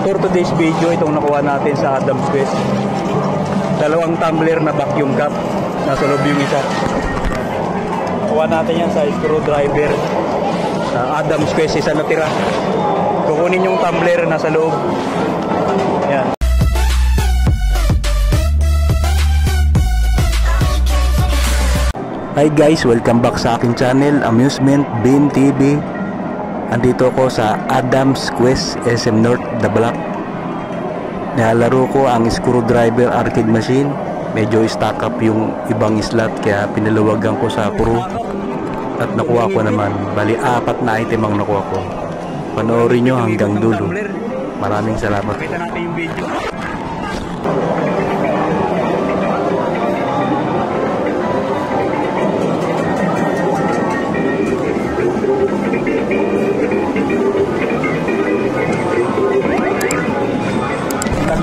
For today's video, itong nakuha natin sa Adam's Quest. Dalawang tumbler na vacuum cup. Nasa loob yung isa. Nakuha natin yan sa screwdriver. Adam's Quest, isa natira. Kukunin yung tumbler nasa loob. Yan. Hi guys, welcome back sa aking channel, Amusement Bin TV. Andito ko sa Adam's Quest, SM North, The Block. Nilalaro ko ang screwdriver arcade machine. Medyo stack up yung ibang slot kaya pinaluwagan ko sa puro. At nakuha ko naman, bali 4 na item ang nakuha ko. Panoorin nyo hanggang dulo. Maraming salamat. Kita natin yung video.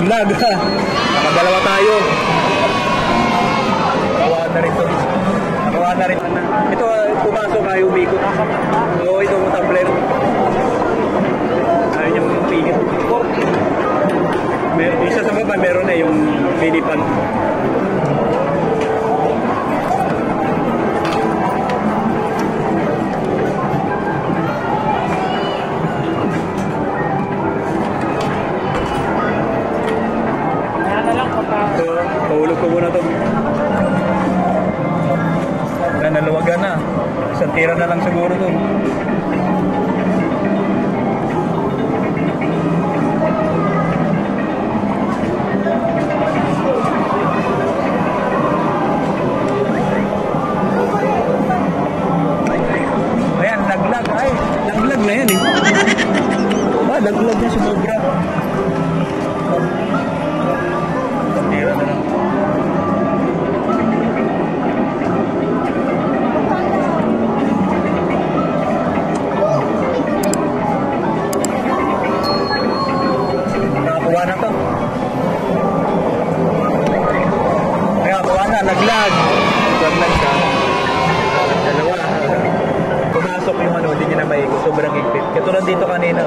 Naglag ha. Nakadalawa tayo. Nakuha na rin to. Nakuha na rin. Ito, pumasok kayo, umikot. Oo, ito mo tumbler. Ayaw niya mong pigit. Isa sa baba, meron na yung lilipan. Pahulog ko muna ito. Naluwagan na. Isang tira na lang siguro ito. Ayan, laglag. Ay, laglag na yan eh. Laglag na sumobra. Tira na lang. Nakakuha na to. Nakakuha na, naglag. Naglag ka. Dalawa. Pumasok yung ano, hindi niya na maikot. Sobrang higpit. Katulad dito kanina.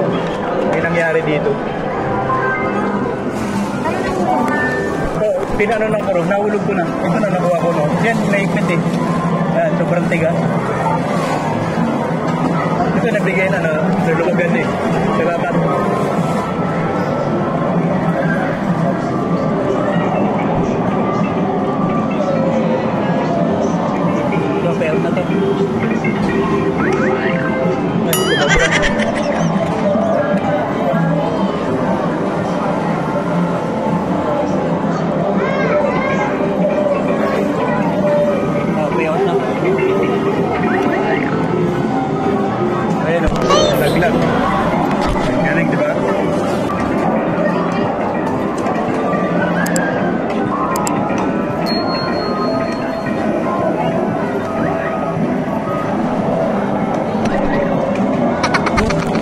May nangyari dito. Pinano lang ko rin, nahulog ko na. Ito na nakuha ko, no? Yan, naikpit eh. Yan, sobrang tigas. Ito nabigay na, naluluwagan eh. Salamat. Ito, fail na to. Ay, sumobra. Naglag. Galing, diba?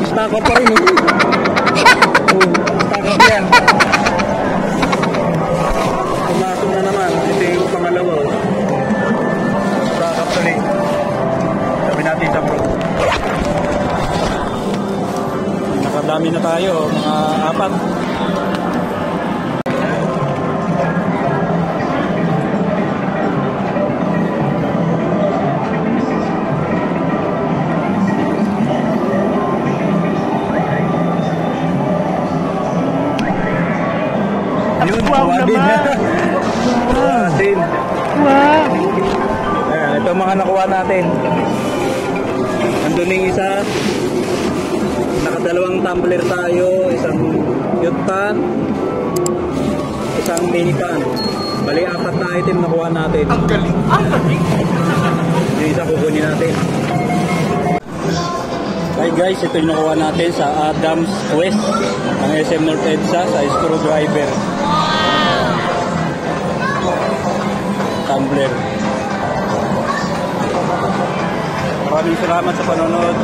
Stack up pa rin eh. Stack up yan. Pumasok na naman. Ito yung pangalawa. Stack up tuloy. Sabi natin sa bro. Nakadami na tayo, mga 4. Yun, wow naman! Wow! Ayan, ito mga nakuha natin. Nandun yung isa. Nakadalawang tumbler tayo, isang cute pan, isang mini pan. Bali 4 na item nakuha natin. Ang galing! Ang galing! Yung isa kukunin natin. Hi guys, ito yung nakuha natin sa Adam's Quest, ang SM North EDSA sa screwdriver. Tumbler. Maraming salamat sa panonood.